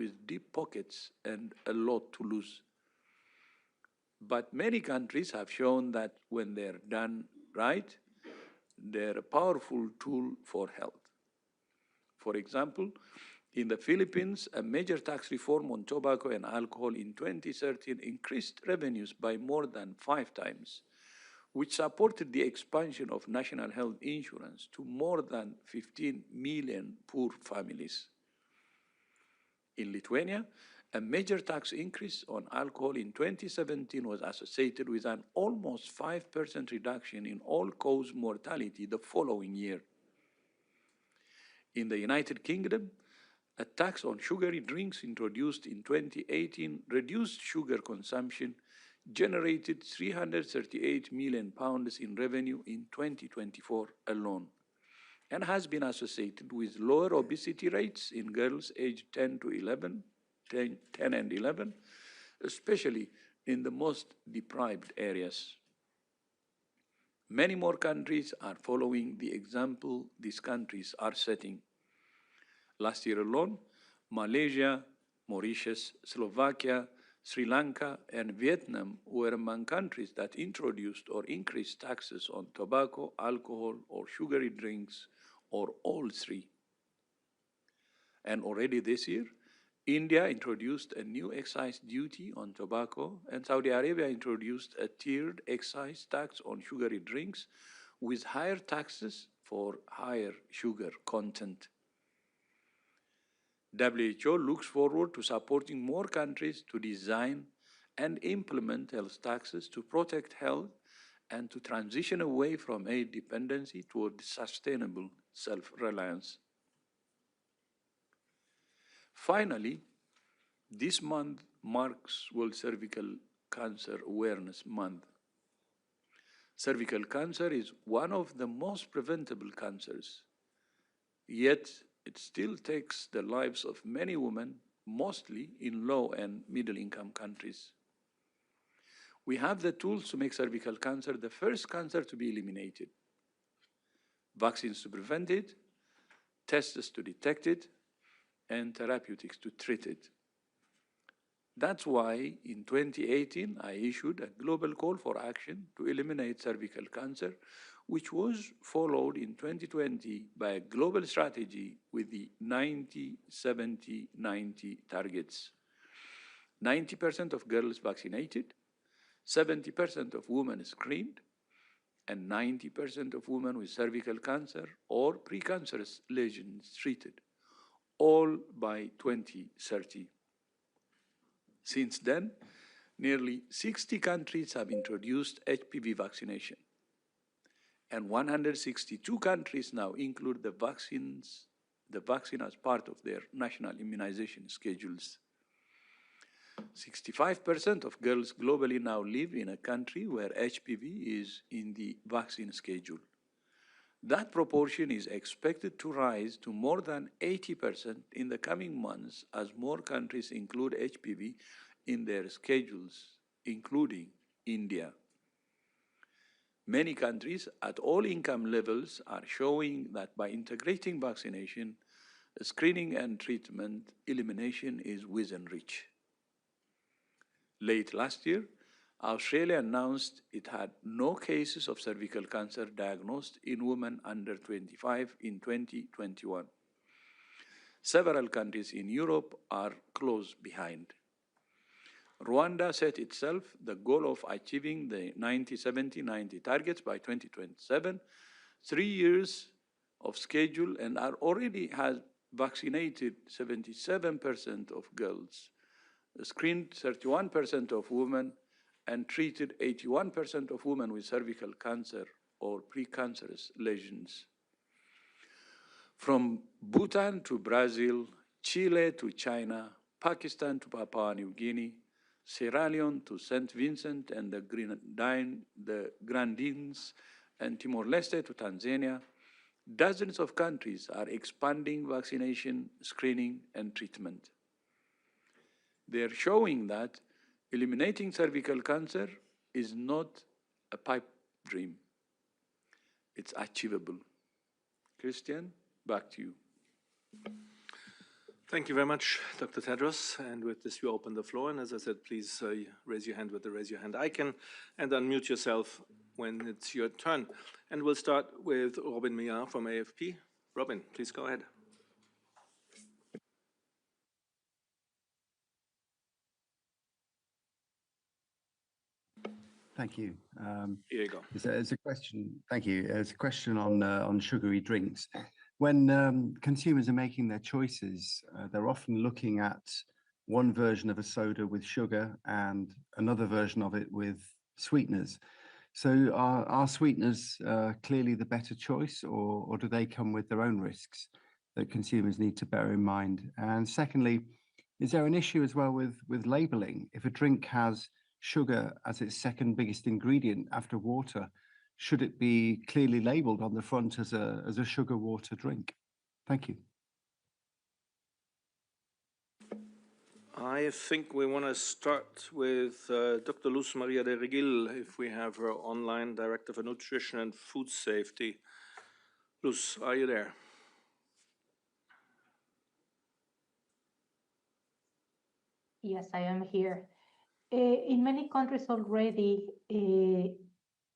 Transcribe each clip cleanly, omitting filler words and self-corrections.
with deep pockets and a lot to lose. But many countries have shown that when they're done right, they're a powerful tool for health. For example, in the Philippines, a major tax reform on tobacco and alcohol in 2013 increased revenues by more than 5 times, which supported the expansion of national health insurance to more than 15 million poor families. In Lithuania, a major tax increase on alcohol in 2017 was associated with an almost 5% reduction in all-cause mortality the following year. In the United Kingdom, a tax on sugary drinks introduced in 2018 reduced sugar consumption, generated £338 million in revenue in 2024 alone, and has been associated with lower obesity rates in girls aged 10 and 11, especially in the most deprived areas. Many more countries are following the example these countries are setting. Last year alone, Malaysia, Mauritius, Slovakia, Sri Lanka, and Vietnam were among countries that introduced or increased taxes on tobacco, alcohol, or sugary drinks, or all three. And already this year, India introduced a new excise duty on tobacco, and Saudi Arabia introduced a tiered excise tax on sugary drinks with higher taxes for higher sugar content. WHO looks forward to supporting more countries to design and implement health taxes to protect health and to transition away from aid dependency toward sustainable self-reliance. Finally, this month marks World Cervical Cancer Awareness Month. Cervical cancer is one of the most preventable cancers, yet it still takes the lives of many women, mostly in low and middle-income countries. We have the tools to make cervical cancer the first cancer to be eliminated. Vaccines to prevent it, tests to detect it, and therapeutics to treat it. That's why in 2018, I issued a global call for action to eliminate cervical cancer, which was followed in 2020 by a global strategy with the 90-70-90 targets. 90% of girls vaccinated, 70% of women screened, and 90% of women with cervical cancer or precancerous lesions treated, all by 2030. Since then, nearly 60 countries have introduced HPV vaccination, and 162 countries now include the vaccine as part of their national immunization schedules. 65% of girls globally now live in a country where HPV is in the vaccine schedule. That proportion is expected to rise to more than 80% in the coming months as more countries include HPV in their schedules, including India. Many countries at all income levels are showing that by integrating vaccination, screening and treatment, elimination is within reach. Late last year, Australia announced it had no cases of cervical cancer diagnosed in women under 25 in 2021. Several countries in Europe are close behind. Rwanda set itself the goal of achieving the 90-70-90 targets by 2027, 3 years of schedule, and already has vaccinated 77% of girls, screened 31% of women, and treated 81% of women with cervical cancer or precancerous lesions. From Bhutan to Brazil, Chile to China, Pakistan to Papua New Guinea, Sierra Leone to St. Vincent and the Grenadines, and Timor-Leste to Tanzania, dozens of countries are expanding vaccination, screening, and treatment. They're showing that eliminating cervical cancer is not a pipe dream. It's achievable. Christian, back to you. Thank you very much, Dr. Tedros. And with this, we open the floor. And as I said, please raise your hand with the raise your hand icon and unmute yourself when it's your turn. And we'll start with Robin Millar from AFP. Robin, please go ahead. Thank you. Here you go. It's a question. Thank you. It's a question on sugary drinks. When consumers are making their choices, they're often looking at one version of a soda with sugar and another version of it with sweeteners. So are sweeteners clearly the better choice, or do they come with their own risks that consumers need to bear in mind? And secondly, is there an issue as well with labeling? If a drink has sugar as its second biggest ingredient after water, should it be clearly labeled on the front as a sugar water drink? Thank you. I think we want to start with Dr. Luz Maria de Regil, if we have her online, Director for Nutrition and Food Safety. Luz, are you there? Yes, I am here. In many countries already,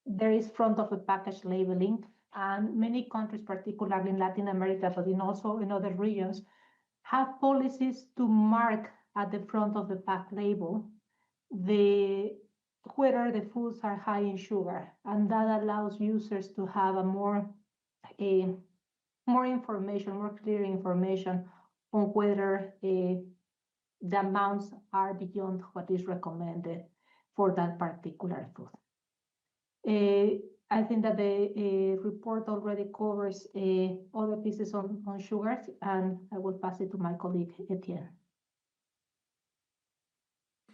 there is front of the package labeling, and many countries, particularly in Latin America, but also in other regions, have policies to mark at the front of the pack label whether the foods are high in sugar, and that allows users to have more information, more clear information on whether the amounts are beyond what is recommended for that particular food. I think that the report already covers other pieces on sugars, and I will pass it to my colleague, Etienne.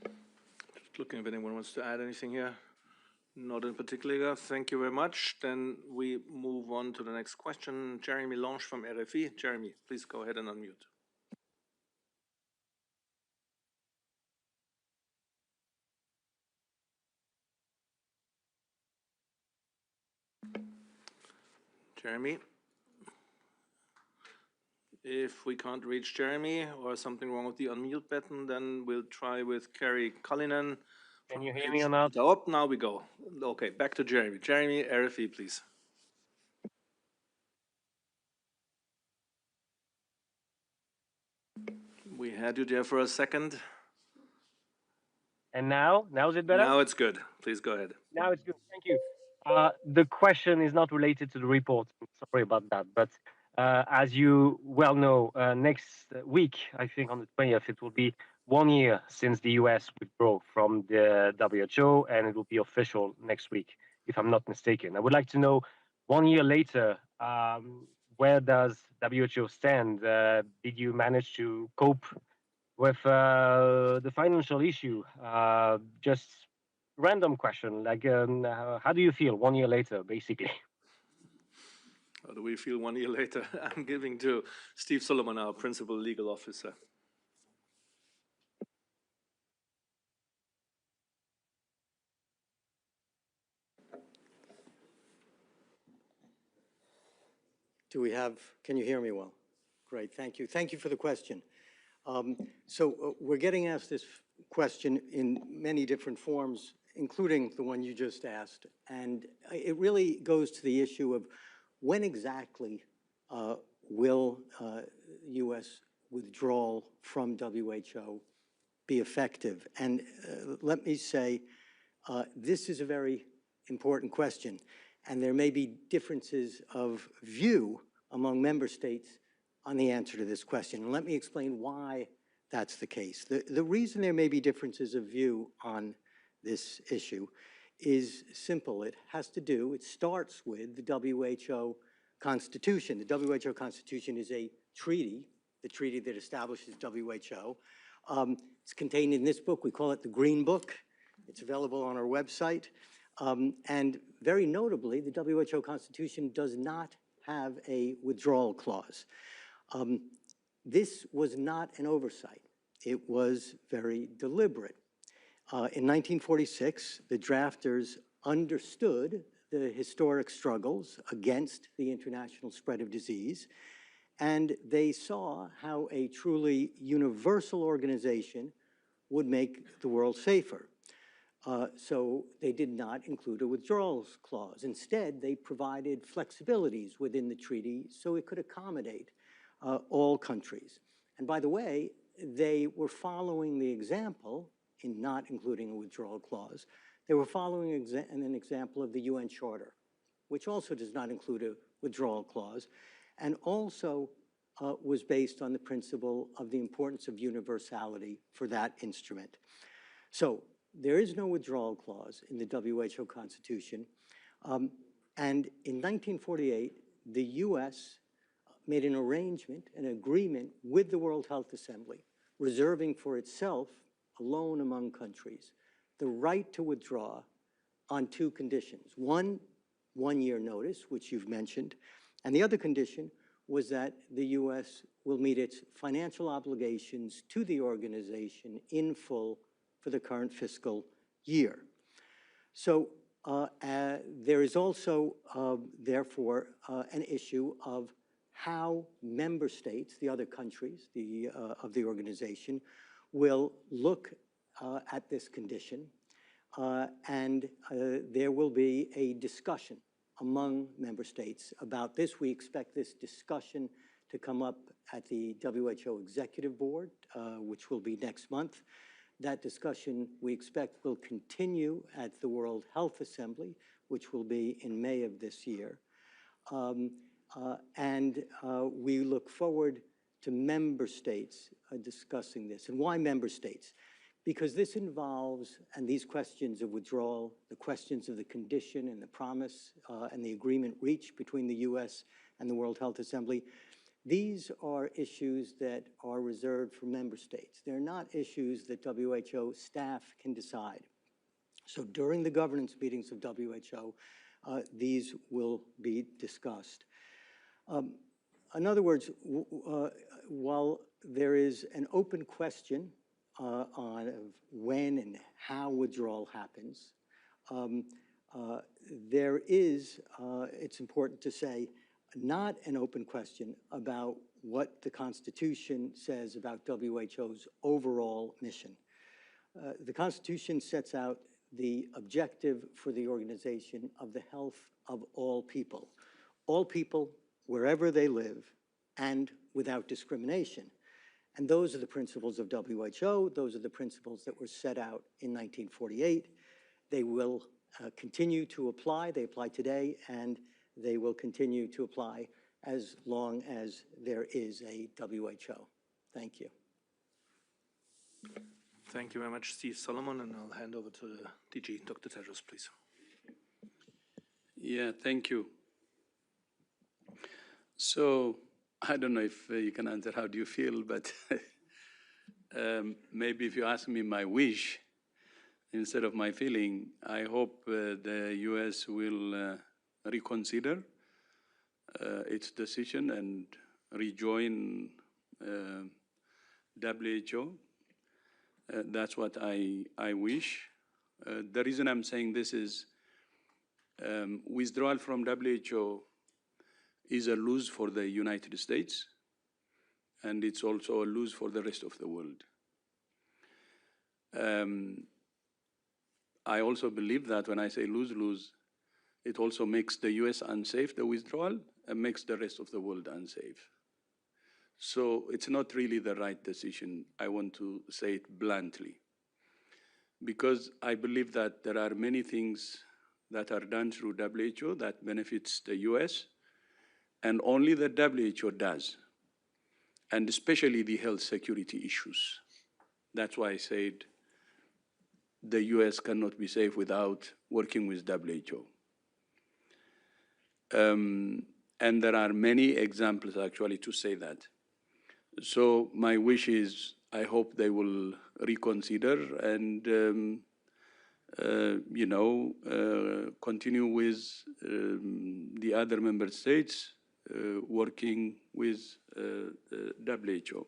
Just looking if anyone wants to add anything here. Not in particular. Thank you very much. Then we move on to the next question. Jeremy Lange from RFI. Jeremy, please go ahead and unmute. Jeremy, if we can't reach Jeremy or something wrong with the unmute button, then we'll try with Kerry Cullinan. Can you hear me or not? Oh, now we go. Okay, back to Jeremy. Jeremy, RFE, please. We had you there for a second. And now? Now is it better? Now it's good. Please go ahead. Now it's good. Thank you. The question is not related to the report. Sorry about that. But as you well know, next week, I think on the 20th, it will be 1 year since the US withdrew from the WHO, and it will be official next week, if I'm not mistaken. I would like to know, 1 year later, where does WHO stand? Did you manage to cope with the financial issue? Just random question, like how do you feel 1 year later, basically? How do we feel 1 year later? I'm giving to Steve Solomon, our Principal Legal Officer. Can you hear me well? Great, thank you. Thank you for the question. We're getting asked this question in many different forms, including the one you just asked. And it really goes to the issue of when exactly will U.S. withdrawal from WHO be effective? And let me say, this is a very important question. And there may be differences of view among member states on the answer to this question. And let me explain why that's the case. The reason there may be differences of view on this issue is simple. It starts with the WHO Constitution. The WHO Constitution is a treaty, the treaty that establishes WHO. It's contained in this book. We call it the Green Book. It's available on our website. And very notably, the WHO Constitution does not have a withdrawal clause. This was not an oversight. It was very deliberate. In 1946, the drafters understood the historic struggles against the international spread of disease, And they saw how a truly universal organization would make the world safer. So they did not include a withdrawal clause. Instead, they provided flexibilities within the treaty so it could accommodate all countries. And by the way, they were following the example in not including a withdrawal clause. They were following an example of the UN Charter, which also does not include a withdrawal clause, and also was based on the principle of the importance of universality for that instrument. So there is no withdrawal clause in the WHO Constitution. And in 1948, the US made an arrangement, an agreement with the World Health Assembly, reserving for itself, alone among countries, the right to withdraw on two conditions. One, 1 year notice, which you've mentioned, and the other condition was that the US will meet its financial obligations to the organization in full for the current fiscal year. So there is also, therefore, an issue of how member states, the other countries of the organization, will look at this condition. And there will be a discussion among member states about this. We expect this discussion to come up at the WHO Executive Board, which will be next month. That discussion, we expect, will continue at the World Health Assembly, which will be in May of this year. We look forward to member states discussing this. And why member states? Because this involves, and these questions of withdrawal, the questions of the condition and the promise and the agreement reached between the US and the World Health Assembly, these are issues that are reserved for member states. They're not issues that WHO staff can decide. So during the governance meetings of WHO, these will be discussed. In other words, while there is an open question on when and how withdrawal happens, there is, it's important to say, not an open question about what the Constitution says about WHO's overall mission. The Constitution sets out the objective for the organization of the health of all people, wherever they live, and without discrimination. And those are the principles of WHO. Those are the principles that were set out in 1948. They will continue to apply. They apply today, and they will continue to apply as long as there is a WHO. Thank you. Thank you very much, Steve Solomon, and I'll hand over to the DG, Dr. Tedros, please. Yeah, thank you. So I don't know if you can answer how do you feel, but maybe if you ask me my wish instead of my feeling, I hope the US will reconsider its decision and rejoin WHO. That's what I wish. The reason I'm saying this is withdrawal from WHO is a lose for the United States, and it's also a lose for the rest of the world. I also believe that when I say lose-lose, it also makes the US unsafe, the withdrawal, and makes the rest of the world unsafe. So it's not really the right decision. I want to say it bluntly, because I believe that there are many things that are done through WHO that benefits the US, and only the WHO does, and especially the health security issues. That's why I said the US cannot be safe without working with WHO. And there are many examples actually to say that. So my wish is, I hope they will reconsider and continue with the other member states working with WHO.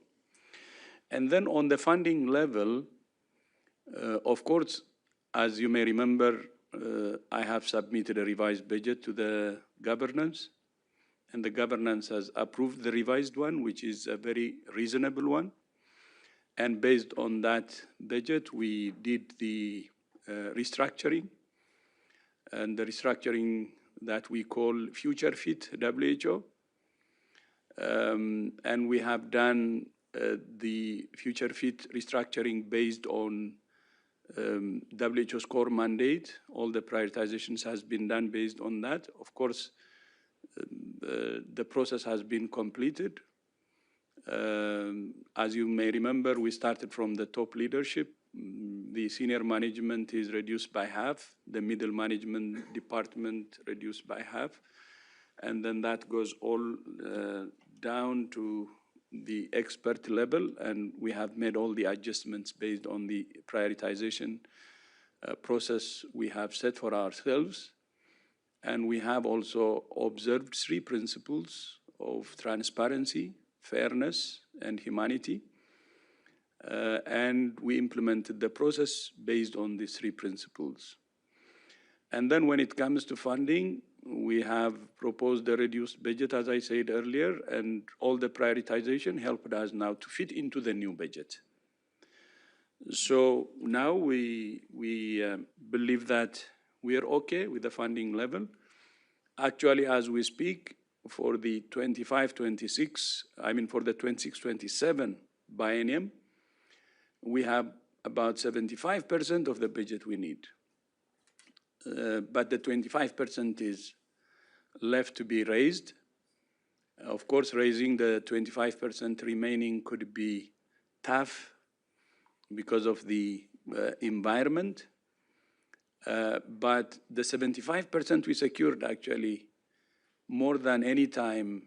And then on the funding level, of course, as you may remember, I have submitted a revised budget to the governance, and the governance has approved the revised one, which is a very reasonable one. And based on that budget, we did the restructuring, and the restructuring that we call Future Fit WHO. And we have done the Future Fit restructuring based on WHO's core mandate. All the prioritizations has been done based on that. Of course, the process has been completed. As you may remember, we started from the top leadership. The senior management is reduced by half, the middle management department reduced by half, and then that goes all down to the expert level, and we have made all the adjustments based on the prioritization process we have set for ourselves. And we have also observed 3 principles of transparency, fairness, and humanity. And we implemented the process based on these 3 principles. And then when it comes to funding, we have proposed a reduced budget, as I said earlier, and all the prioritization helped us now to fit into the new budget. So now we believe that we are okay with the funding level. Actually, as we speak, for the 25-26, I mean for the 26-27 biennium, we have about 75% of the budget we need. But the 25% is left to be raised. Of course, raising the 25% remaining could be tough because of the environment. But the 75% we secured actually more than any time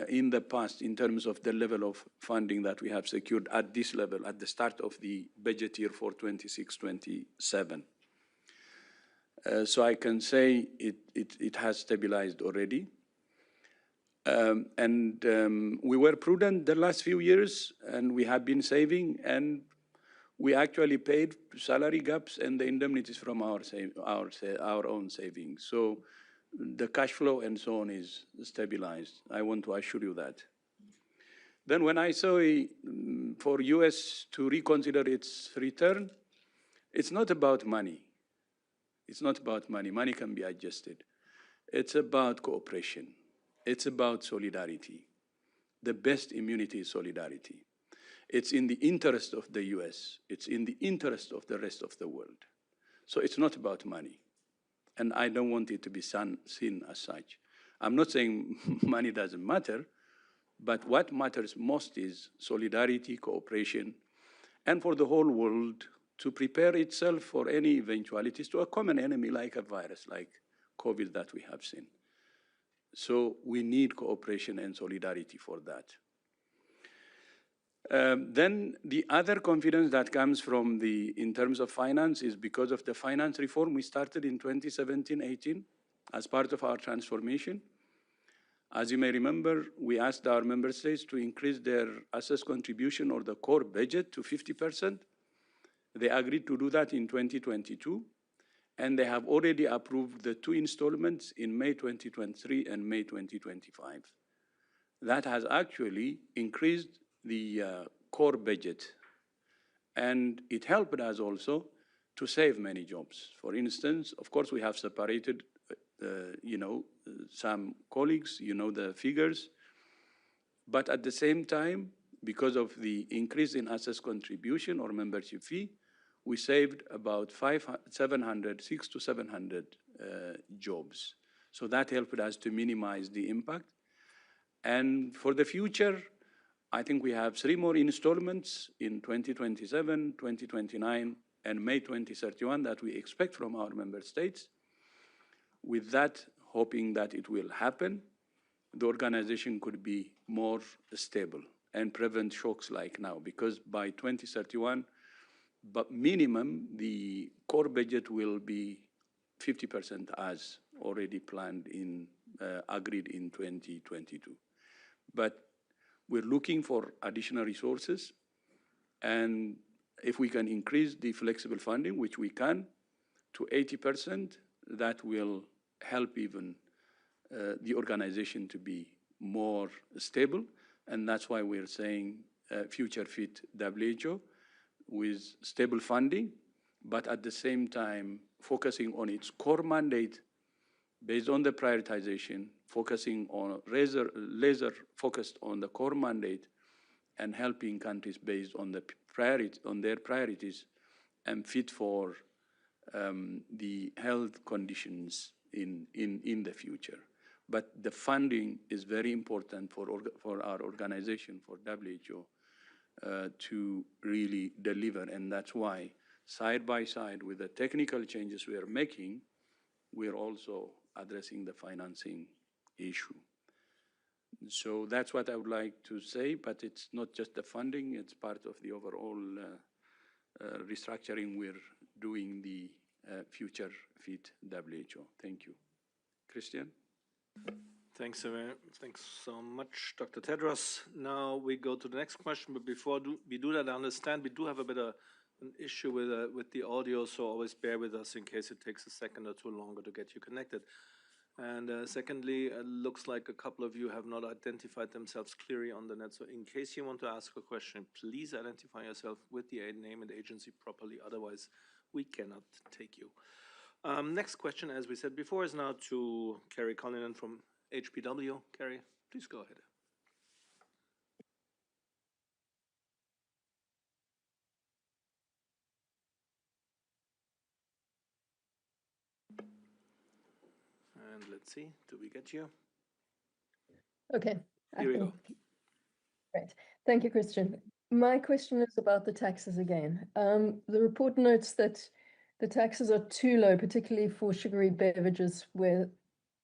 in the past in terms of the level of funding that we have secured at this level at the start of the budget year for 26-27. So I can say it has stabilized already. We were prudent the last few years, and we have been saving, and we actually paid salary gaps and the indemnities from our own savings. So the cash flow and so on is stabilized. I want to assure you that. Then when I say for US to reconsider its return, it's not about money. It's not about money. Money can be adjusted. It's about cooperation. It's about solidarity. The best immunity is solidarity. It's in the interest of the US. It's in the interest of the rest of the world. So it's not about money. And I don't want it to be seen as such. I'm not saying money doesn't matter, but what matters most is solidarity, cooperation, and for the whole world to prepare itself for any eventualities to a common enemy like a virus, like COVID that we have seen. So we need cooperation and solidarity for that. Then the other confidence that comes from in terms of finance is because of the finance reform we started in 2017-18 as part of our transformation. As you may remember, we asked our member states to increase their assessed contribution or the core budget to 50%. They agreed to do that in 2022, and they have already approved the 2 installments in May 2023 and May 2025. That has actually increased the core budget, and it helped us also to save many jobs. For instance, of course, we have separated, some colleagues, the figures, but at the same time, because of the increase in assessed contribution or membership fee, we saved about 600 to 700 jobs. So that helped us to minimize the impact. And for the future, I think we have 3 more installments in 2027, 2029, and May 2031 that we expect from our member states. With that, hoping that it will happen, the organization could be more stable and prevent shocks like now, because by 2031, but minimum, the core budget will be 50% as already planned agreed in 2022. But we're looking for additional resources, and if we can increase the flexible funding, which we can, to 80%, that will help even the organization to be more stable. And that's why we're saying future fit WHO with stable funding, but at the same time focusing on its core mandate based on the prioritization, focusing on laser focused on the core mandate and helping countries based on their priorities and fit for the health conditions in the future. But the funding is very important for our organization, for WHO, to really deliver. And that's why, side by side with the technical changes we are making, we're also addressing the financing issue. So that's what I would like to say, but it's not just the funding, it's part of the overall restructuring we're doing the future fit WHO. Thank you. Christian? Thanks so much, Dr. Tedros. Now we go to the next question, but before we do that, I understand we do have a bit of an issue with the audio, so always bear with us in case it takes a second or two longer to get you connected. And secondly, it looks like a couple of you have not identified themselves clearly on the net. So in case you want to ask a question, please identify yourself with the name and agency properly. Otherwise, we cannot take you. Next question, as we said before, is now to Kerry Cullinan from HPW. Kerry, please go ahead. And let's see, do we get you? Okay. Here we go. Great. Thank you, Christian. My question is about the taxes again. The report notes that the taxes are too low, particularly for sugary beverages where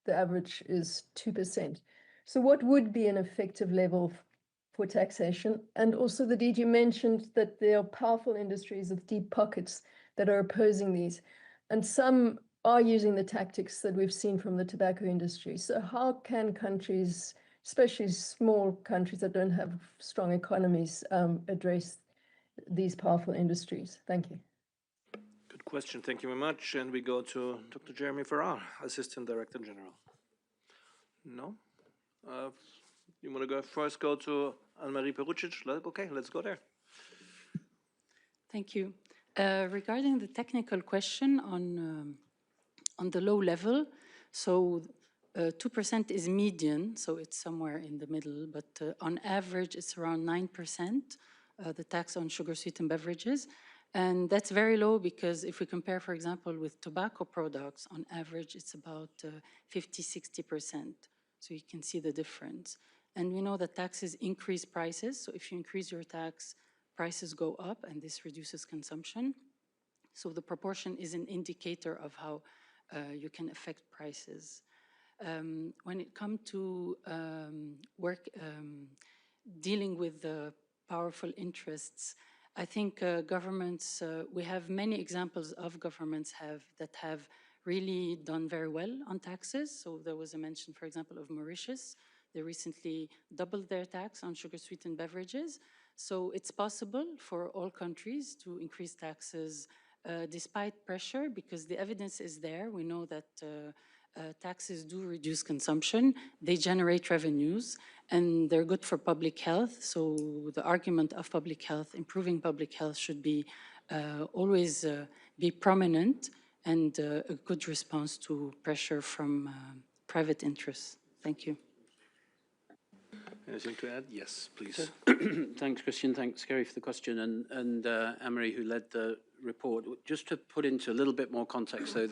the average is 2%. So what would be an effective level for taxation? And also the DG mentioned that there are powerful industries with deep pockets that are opposing these. And some are using the tactics that we've seen from the tobacco industry. So how can countries, especially small countries that don't have strong economies, address these powerful industries? Thank you. Good question. Thank you very much. And we go to Dr. Jeremy Farrar, Assistant Director General. No? You want to go first? Go to Anne-Marie Perucic? Okay, let's go there. Thank you. Regarding the technical question on the low level, so 2% is median, so it's somewhere in the middle, but on average it's around 9%, the tax on sugar-sweetened beverages. And that's very low because if we compare, for example, with tobacco products, on average it's about 50–60%. So you can see the difference. And we know that taxes increase prices, so if you increase your tax, prices go up and this reduces consumption. So the proportion is an indicator of how you can affect prices. When it comes to dealing with the powerful interests, I think governments, we have many examples of governments that have really done very well on taxes. So there was a mention, for example, of Mauritius. They recently doubled their tax on sugar-sweetened beverages. So it's possible for all countries to increase taxes despite pressure, because the evidence is there. We know that taxes do reduce consumption, they generate revenues, and they're good for public health. So the argument of public health, improving public health, should be always be prominent and a good response to pressure from private interests. Thank you. Anything to add? Yes, please. Thanks, Christian. Thanks, Gary, for the question, and Anne-Marie, who led the report. Just to put into a little bit more context, though,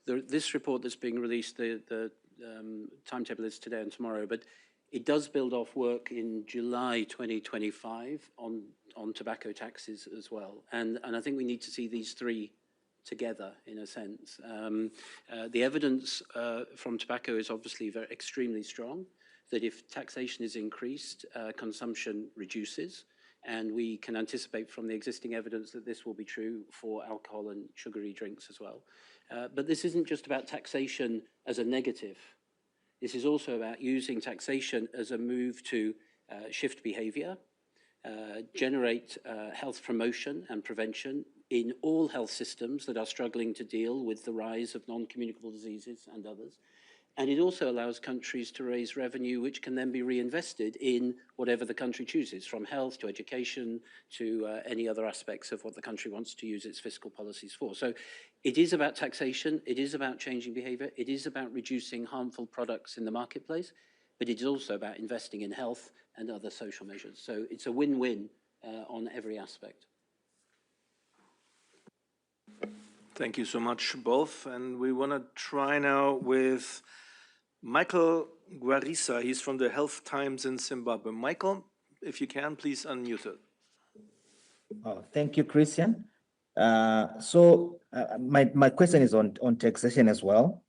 this report that's being released, the timetable is today and tomorrow, but it does build off work in July 2025 on tobacco taxes as well. And I think we need to see these three together, in a sense. The evidence from tobacco is obviously extremely strong, that if taxation is increased, consumption reduces. And we can anticipate from the existing evidence that this will be true for alcohol and sugary drinks as well. But this isn't just about taxation as a negative. This is also about using taxation as a move to shift behavior, generate health promotion and prevention in all health systems that are struggling to deal with the rise of non-communicable diseases and others, And it also allows countries to raise revenue, which can then be reinvested in whatever the country chooses, from health to education to any other aspects of what the country wants to use its fiscal policies for. So it is about taxation, it is about changing behavior, it is about reducing harmful products in the marketplace, but it is also about investing in health and other social measures. So it's a win-win on every aspect. Thank you so much, both. And we want to try now with Michael Guarisa. He's from the Health Times in Zimbabwe. Michael, if you can, please unmute it. Oh, thank you, Christian. My question is on taxation as well.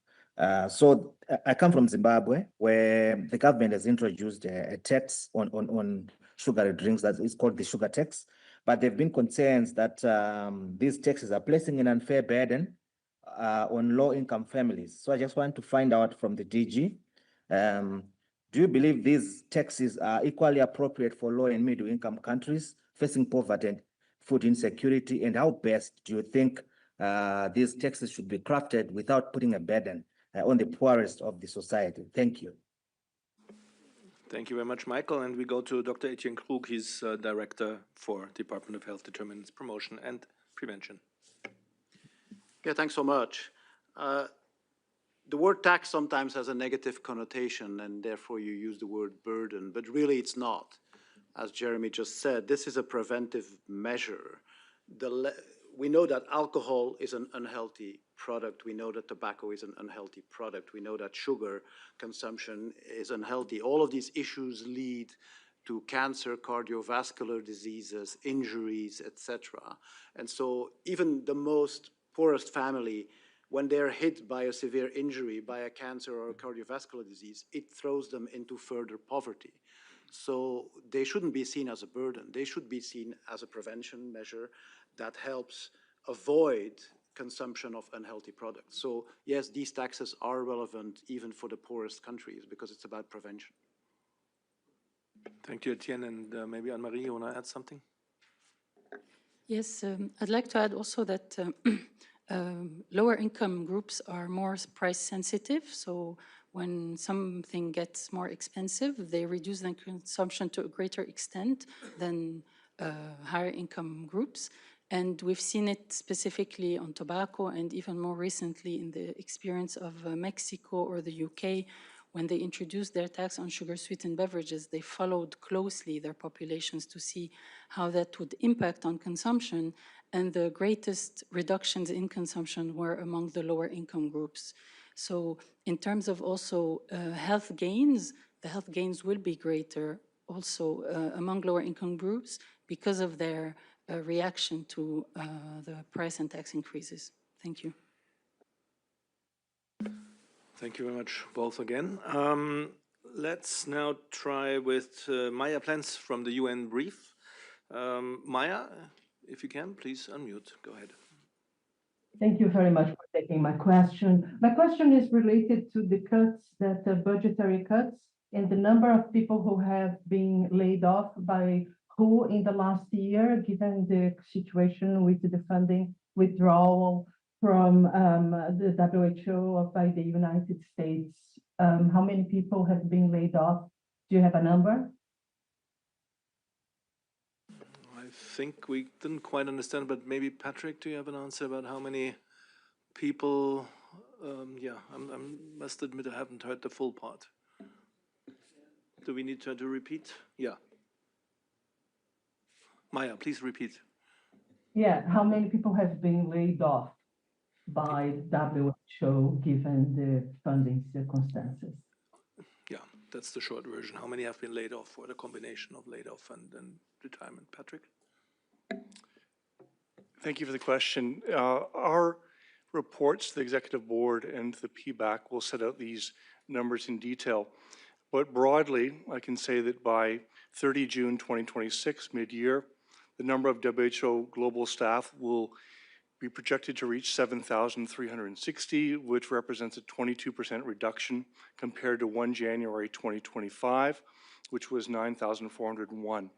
So I come from Zimbabwe, where the government has introduced a tax on sugary drinks that is called the sugar tax. But there have been concerns that these taxes are placing an unfair burden on low-income families. So I just want to find out from the DG, do you believe these taxes are equally appropriate for low and middle-income countries facing poverty and food insecurity? And how best do you think these taxes should be crafted without putting a burden on the poorest of the society? Thank you. Thank you very much, Michael. And we go to Dr. Etienne Krug. He's Director for Department of Health Determinants Promotion and Prevention. Yeah, thanks so much. The word tax sometimes has a negative connotation, and therefore you use the word burden, but really it's not. As Jeremy just said, this is a preventive measure. We know that alcohol is an unhealthy product. We know that tobacco is an unhealthy product. We know that sugar consumption is unhealthy. All of these issues lead to cancer, cardiovascular diseases, injuries, etc. And so even the most poorest family, when they're hit by a severe injury, by a cancer or a cardiovascular disease, it throws them into further poverty. So they shouldn't be seen as a burden. They should be seen as a prevention measure that helps avoid consumption of unhealthy products. So yes, these taxes are relevant even for the poorest countries because it's about prevention. Thank you, Etienne. And maybe Anne-Marie, you want to add something? Yes, I'd like to add also that lower income groups are more price sensitive. So when something gets more expensive, they reduce their consumption to a greater extent than higher income groups. And we've seen it specifically on tobacco and even more recently in the experience of Mexico or the UK. When they introduced their tax on sugar-sweetened beverages, they followed closely their populations to see how that would impact on consumption. And the greatest reductions in consumption were among the lower income groups. So in terms of also health gains, the health gains will be greater also among lower income groups because of their reaction to the price and tax increases. Thank you. Thank you very much, both again. Let's now try with Maya Plans from the UN brief. Maya, if you can, please unmute. Go ahead. Thank you very much for taking my question. My question is related to the cuts, budgetary cuts, and the number of people who have been laid off by WHO in the last year, given the situation with the funding withdrawal from the WHO by the United States. How many people have been laid off? Do you have a number? I think we didn't quite understand, but maybe Patrick, do you have an answer about how many people? Yeah, I must admit I haven't heard the full part. Do we need to repeat? Yeah. Maya, please repeat. Yeah, how many people have been laid off by WHO given the funding circumstances? Yeah, that's the short version. How many have been laid off, or the combination of laid off and retirement? Patrick? Thank you for the question. Our reports to the Executive Board and the PBAC will set out these numbers in detail. But broadly, I can say that by 30 June 2026, mid-year, the number of WHO global staff will be projected to reach 7,360, which represents a 22% reduction compared to 1 January 2025, which was 9,401.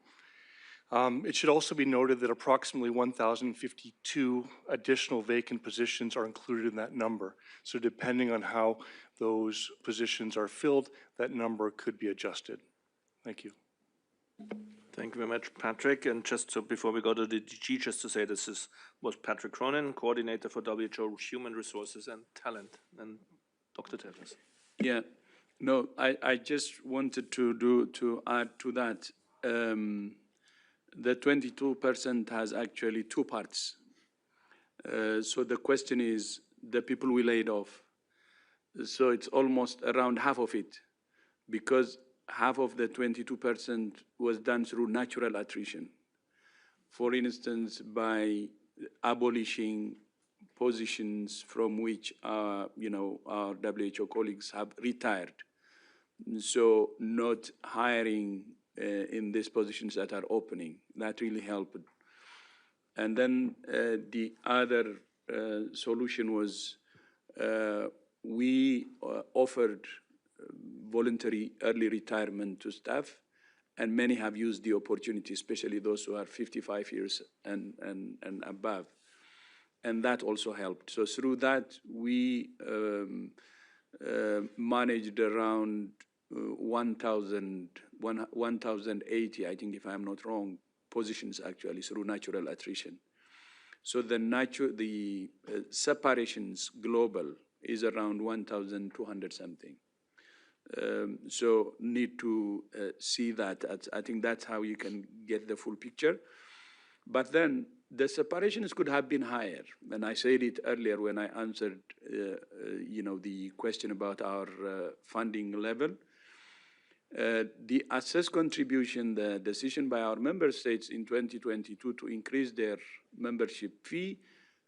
It should also be noted that approximately 1,052 additional vacant positions are included in that number. So depending on how those positions are filled, that number could be adjusted. Thank you. Thank you very much, Patrick. And just so before we go to the DG, just to say was Patrick Cronin, Coordinator for WHO Human Resources and Talent, and Dr. Tedros. Yeah, no, I just wanted to add to that. The 22% has actually two parts. So the question is the people we laid off. So it's almost around half of it, because half of the 22% was done through natural attrition. For instance, by abolishing positions from which our WHO colleagues have retired. So not hiring in these positions that are opening, that really helped. And then the other solution was we offered voluntary early retirement to staff, and many have used the opportunity, especially those who are 55 years and above. And that also helped. So through that, we managed around 1,080, I think, if I'm not wrong, positions actually through natural attrition. So the separations global is around 1,200 something. So need to see that. I think that's how you can get the full picture. But then the separations could have been higher. And I said it earlier when I answered the question about our funding level. The assessed contribution, the decision by our member states in 2022 to increase their membership fee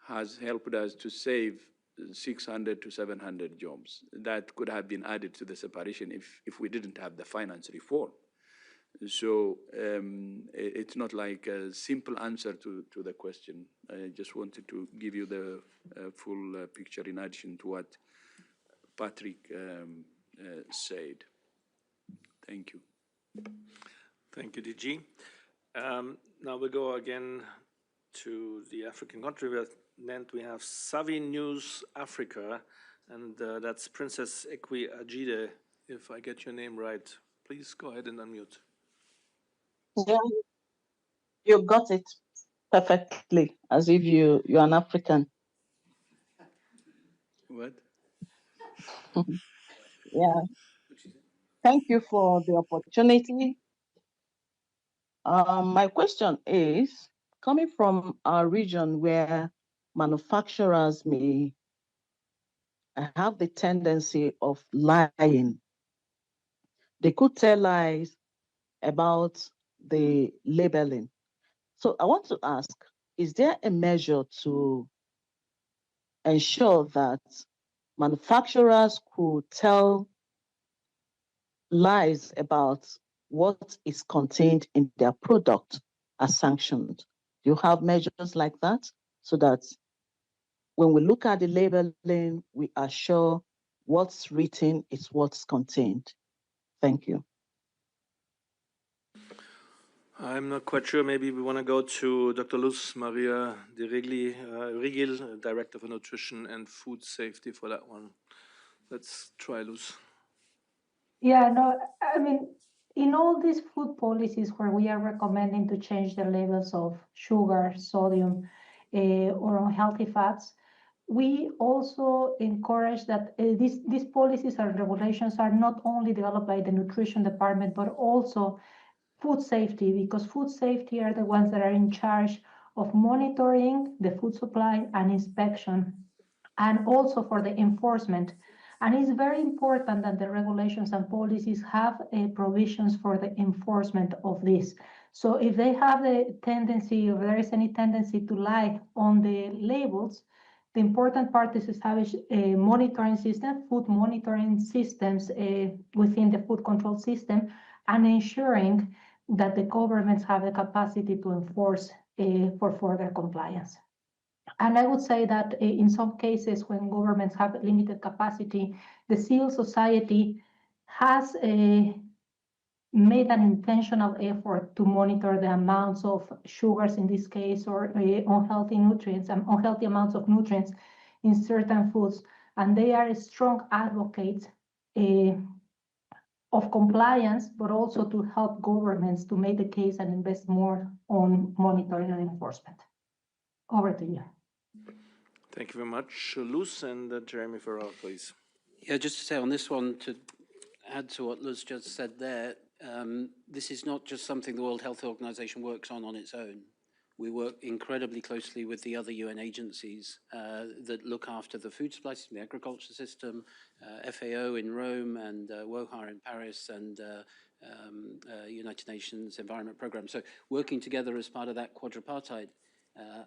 has helped us to save 600 to 700 jobs. That could have been added to the separation if we didn't have the finance reform. So it's not like a simple answer to the question. I just wanted to give you the full picture in addition to what Patrick said. Thank you. Thank you, DG. Now we go again to the African continent. We have Savi News Africa, and that's Princess Ekwe Ajide, if I get your name right. Please go ahead and unmute. Yeah, you got it perfectly, as if you're an African. What? Yeah. Thank you for the opportunity. My question is, coming from a region where manufacturers may have the tendency of lying, they could tell lies about the labeling. So I want to ask, is there a measure to ensure that manufacturers could tell lies about what is contained in their product as sanctioned? Do you have measures like that so that when we look at the labeling, we are sure what's written is what's contained? Thank you. I'm not quite sure. Maybe we want to go to Dr. Luz Maria de Rigil, Director for Nutrition and Food Safety for that one. Let's try Luz. Yeah, no, I mean, in all these food policies where we are recommending to change the levels of sugar, sodium, or unhealthy fats, we also encourage that these policies and regulations are not only developed by the nutrition department, but also food safety, because food safety are the ones that are in charge of monitoring the food supply and inspection, and also for the enforcement. And it's very important that the regulations and policies have provisions for the enforcement of this. So if they have the tendency, or there is any tendency to lie on the labels, the important part is to establish a monitoring system, food monitoring systems within the food control system, and ensuring that the governments have the capacity to enforce for further compliance. And I would say that in some cases, when governments have limited capacity, the civil society has made an intentional effort to monitor the amounts of sugars in this case, or unhealthy nutrients and unhealthy amounts of nutrients in certain foods. And they are strong advocates of compliance, but also to help governments to make the case and invest more on monitoring and enforcement. Over to you. Thank you very much, Luz, and Jeremy Farrar, please. Yeah, just to say on this one, to add to what Luz just said there, this is not just something the World Health Organization works on its own. We work incredibly closely with the other UN agencies that look after the food supply system, the agriculture system, FAO in Rome, and WOHA in Paris, and United Nations Environment Programme. So working together as part of that quadripartite,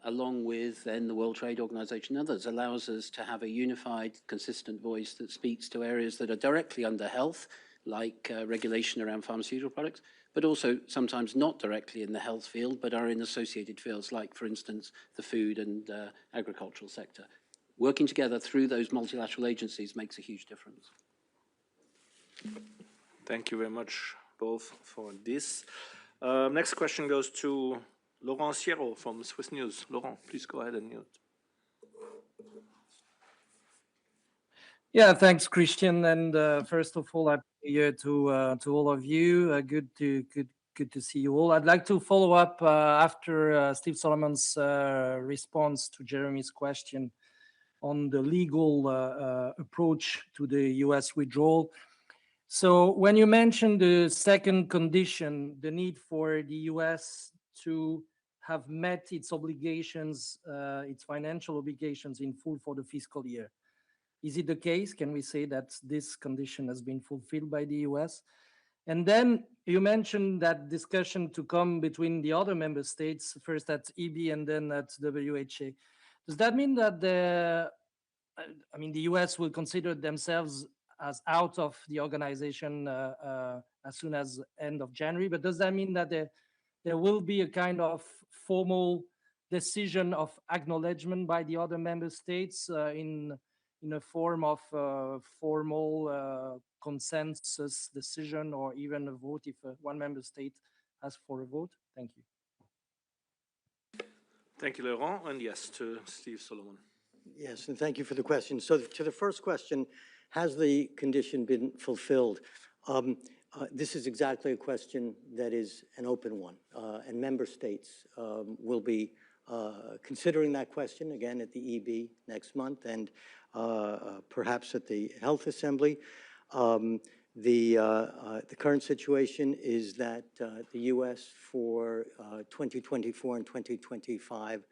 along with then the World Trade Organization and others, allows us to have a unified, consistent voice that speaks to areas that are directly under health, like regulation around pharmaceutical products, but also sometimes not directly in the health field, but are in associated fields, like, for instance, the food and agricultural sector. Working together through those multilateral agencies makes a huge difference. Thank you very much, both, for this. Next question goes to Laurent Sierro from Swiss News. Laurent, please go ahead and mute. Yeah, thanks, Christian. And first of all, I'm here to all of you. Good to see you all. I'd like to follow up after Steve Solomon's response to Jeremy's question on the legal approach to the US withdrawal. So when you mentioned the second condition, the need for the US to have met its obligations, its financial obligations in full for the fiscal year, is it the case? Can we say that this condition has been fulfilled by the US? And then you mentioned that discussion to come between the other member states, first at EB and then at WHA. Does that mean that the US will consider themselves as out of the organization as soon as end of January? But does that mean that there will be a kind of formal decision of acknowledgement by the other member states in a form of formal consensus decision, or even a vote if one member state asks for a vote? Thank you. Thank you, Laurent. And yes, to Steve Solomon. Yes, and thank you for the question. So to the first question, has the condition been fulfilled? This is exactly a question that is an open one, and member states will be considering that question again at the EB next month, and perhaps at the Health Assembly. The current situation is that the U.S. for 2024 and 2025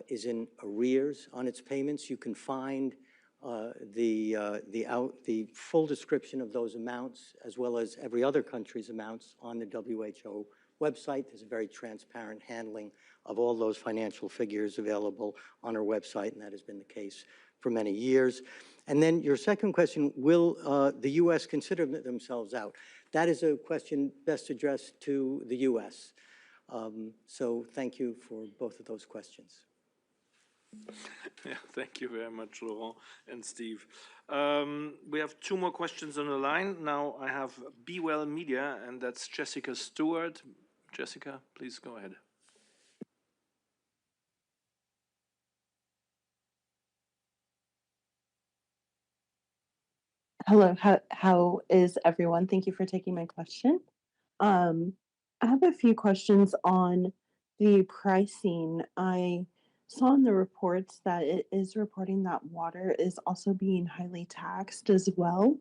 is in arrears on its payments. You can find the full description of those amounts, as well as every other country's amounts, on the WHO website. There's a very transparent handling of all those financial figures available on our website, and that has been the case for many years. And then your second question, will the U.S. consider themselves out? That is a question best addressed to the U.S. So thank you for both of those questions. Yeah, thank you very much, Laurent and Steve. We have two more questions on the line. Now I have Be Well Media, and that's Jessica Stewart. Jessica, please go ahead. Hello, how is everyone? Thank you for taking my question. I have a few questions on the pricing. I saw in the reports that it is reporting that water is also being highly taxed as well,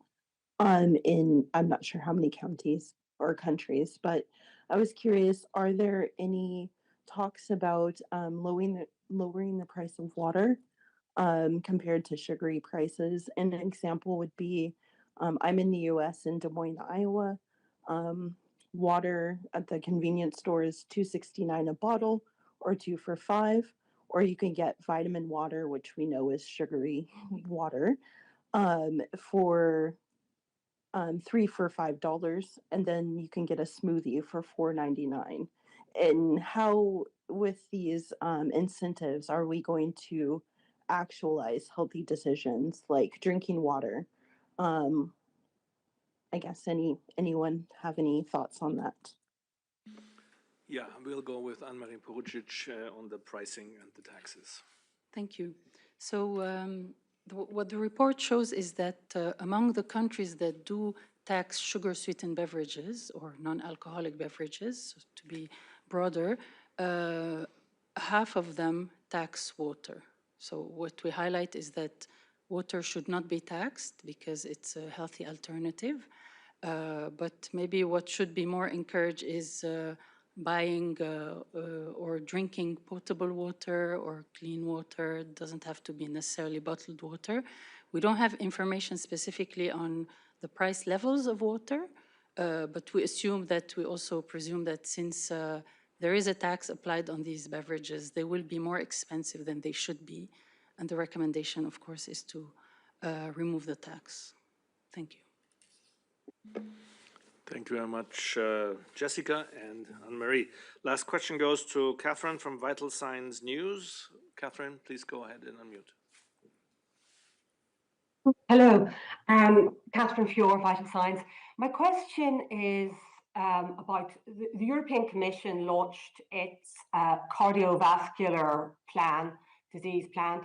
in I'm not sure how many counties or countries, but I was curious, are there any talks about lowering the price of water compared to sugary prices? And an example would be, I'm in the US in Des Moines, Iowa. Water at the convenience store is $2.69 a bottle, or 2 for $5, or you can get vitamin water, which we know is sugary water, for 3 for $5, and then you can get a smoothie for $4.99. And how, with these incentives, are we going to actualize healthy decisions like drinking water? I guess anyone have any thoughts on that? Yeah, we'll go with Anne-Marie Porucic on the pricing and the taxes. Thank you. So what the report shows is that among the countries that do tax sugar-sweetened beverages or non-alcoholic beverages, to be broader, half of them tax water. So what we highlight is that water should not be taxed because it's a healthy alternative. But maybe what should be more encouraged is buying or drinking potable water or clean water. It doesn't have to be necessarily bottled water. We don't have information specifically on the price levels of water, but we also presume that since there is a tax applied on these beverages, they will be more expensive than they should be. And the recommendation, of course, is to remove the tax. Thank you. Thank you very much, Jessica and Anne-Marie. Last question goes to Catherine from Vital Signs News. Catherine, please go ahead and unmute. Hello, Catherine Fior, Vital Signs. My question is about the European Commission launched its cardiovascular plan, disease plan,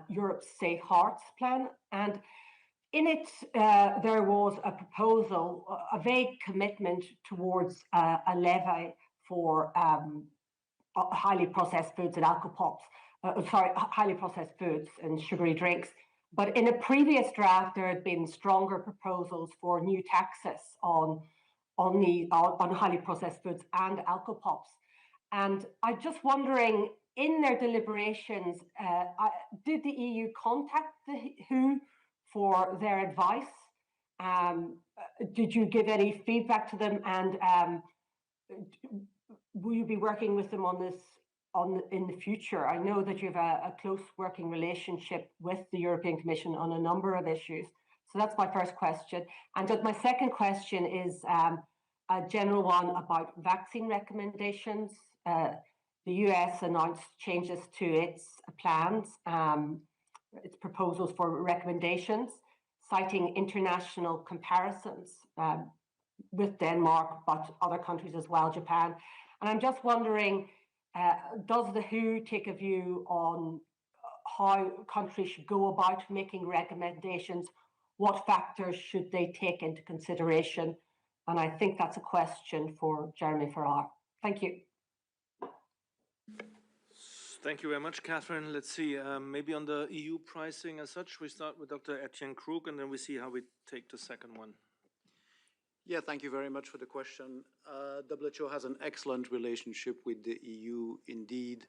Europe's Safe Hearts plan, and in it, there was a proposal, a vague commitment towards a levy for highly processed foods and alcopops, highly processed foods and sugary drinks. But in a previous draft, there had been stronger proposals for new taxes on highly processed foods and alcopops. And I'm just wondering, in their deliberations, did the EU contact the WHO for their advice? Did you give any feedback to them? And will you be working with them on this in the future? I know that you have a close working relationship with the European Commission on a number of issues. So that's my first question. And just my second question is a general one about vaccine recommendations. The US announced changes to its plans, its proposals for recommendations, citing international comparisons with Denmark, but other countries as well, Japan. And I'm just wondering, does the WHO take a view on how countries should go about making recommendations? What factors should they take into consideration? And I think that's a question for Jeremy Farrar. Thank you. Thank you very much, Catherine. Let's see, maybe on the EU pricing as such, we start with Dr. Etienne Krug, and then we see how we take the second one. Yeah, thank you very much for the question. WHO has an excellent relationship with the EU indeed.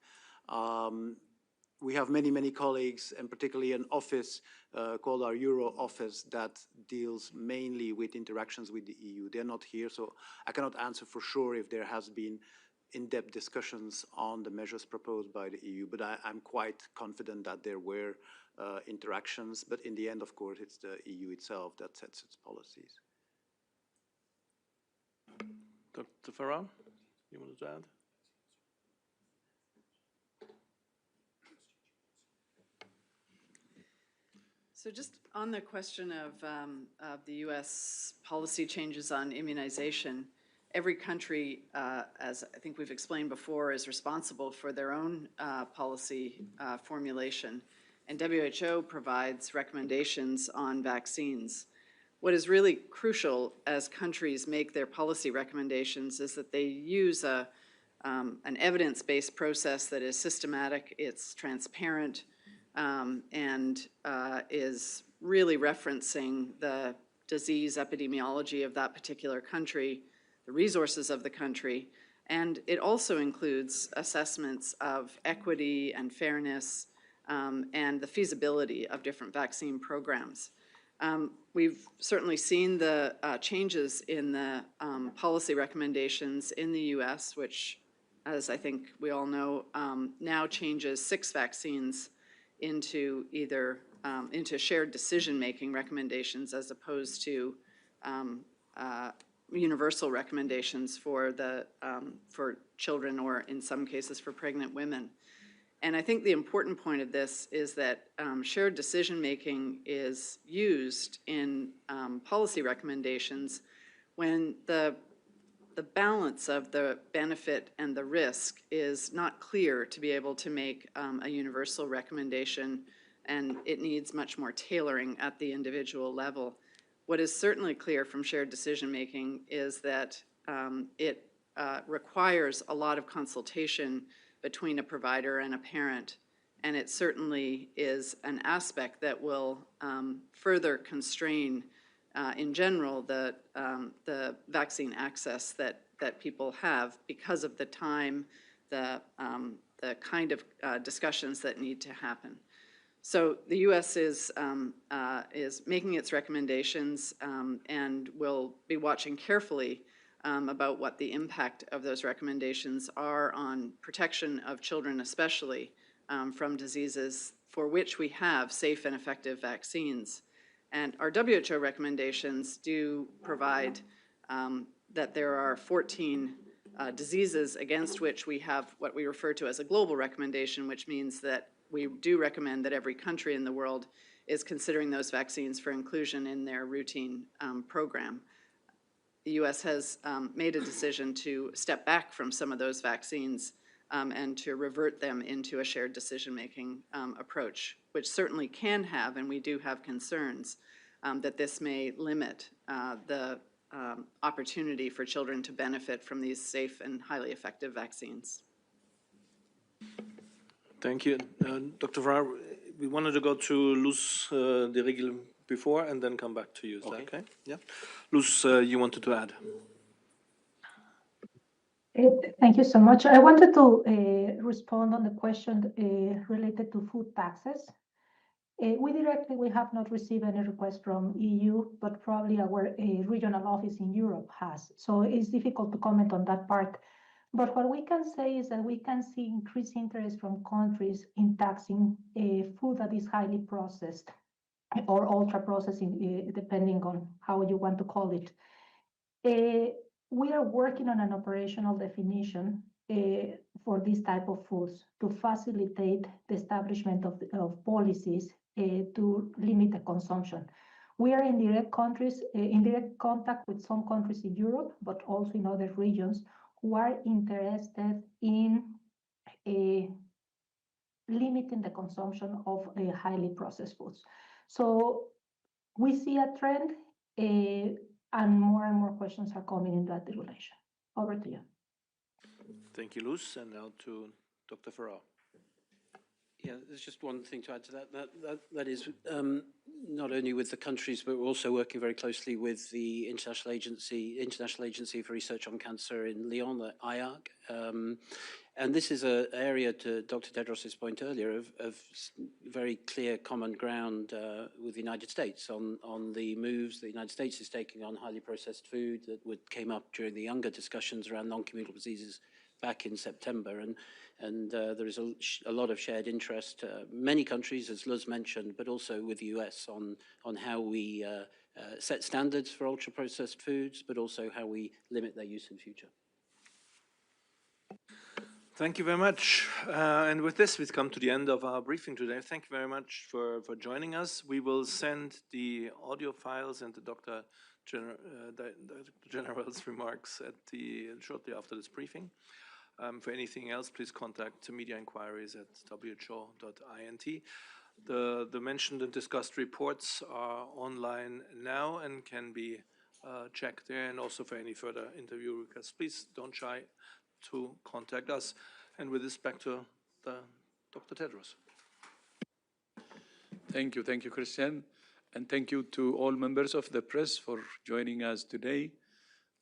We have many colleagues, and particularly an office called our Euro office that deals mainly with interactions with the EU. They're not here, so I cannot answer for sure if there has been in-depth discussions on the measures proposed by the EU, but I'm quite confident that there were interactions. But in the end, of course, it's the EU itself that sets its policies. Dr. Farrar, you wanted to add? So just on the question of the U.S. policy changes on immunization, every country, as I think we've explained before, is responsible for their own policy formulation, and WHO provides recommendations on vaccines. What is really crucial as countries make their policy recommendations is that they use an evidence-based process that is systematic, it's transparent, and is really referencing the disease epidemiology of that particular country, the resources of the country, and it also includes assessments of equity and fairness and the feasibility of different vaccine programs. We've certainly seen the changes in the policy recommendations in the US, which, as I think we all know, now changes 6 vaccines into either into shared decision-making recommendations as opposed to universal recommendations for children or in some cases for pregnant women. And I think the important point of this is that shared decision-making is used in policy recommendations when the balance of the benefit and the risk is not clear to be able to make a universal recommendation, and it needs much more tailoring at the individual level. What is certainly clear from shared decision-making is that it requires a lot of consultation between a provider and a parent, and it certainly is an aspect that will further constrain, in general, the vaccine access that people have because of the time, the kind of discussions that need to happen. So the U.S. is making its recommendations and will be watching carefully about what the impact of those recommendations are on protection of children, especially from diseases for which we have safe and effective vaccines. And our WHO recommendations do provide that there are 14 diseases against which we have what we refer to as a global recommendation, which means that we do recommend that every country in the world is considering those vaccines for inclusion in their routine program. The U.S. has made a decision to step back from some of those vaccines and to revert them into a shared decision-making approach, which certainly can have, and we do have concerns, that this may limit the opportunity for children to benefit from these safe and highly effective vaccines. Thank you. Dr. Farrar, we wanted to go to Luz de Rigel before and then come back to you. Is that okay? Yeah. Luz, you wanted to add? Thank you so much. I wanted to respond on the question related to food taxes. We have not received any request from EU, but probably our regional office in Europe has. So it's difficult to comment on that part. But what we can say is that we can see increased interest from countries in taxing food that is highly processed or ultra-processing, depending on how you want to call it. We are working on an operational definition for this type of foods to facilitate the establishment of policies to limit the consumption. We are in direct contact with some countries in Europe, but also in other regions who are interested in limiting the consumption of highly processed foods. So we see a trend and more questions are coming in that relation. Over to you. Thank you, Luz. And now to Dr. Farrar. Yeah, there's just one thing to add to that. That is not only with the countries, but we're also working very closely with the International Agency for Research on Cancer in Lyon, the IARC. And this is an area, to Dr. Tedros' point earlier, of very clear common ground with the United States on the moves the United States is taking on highly processed food that came up during the younger discussions around non-communicable diseases back in September. And there is a lot of shared interest, many countries, as Luz mentioned, but also with the US on how we set standards for ultra-processed foods, but also how we limit their use in future. Thank you very much. And with this, we've come to the end of our briefing today. Thank you very much for joining us. We will send the audio files and the Dr. General's remarks shortly after this briefing. For anything else, please contact media inquiries at who.int. The mentioned and discussed reports are online now and can be checked there. And also for any further interview requests, please don't shy to contact us. And with this, back to Dr. Tedros. Thank you, Christian. And thank you to all members of the press for joining us today.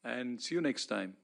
And see you next time.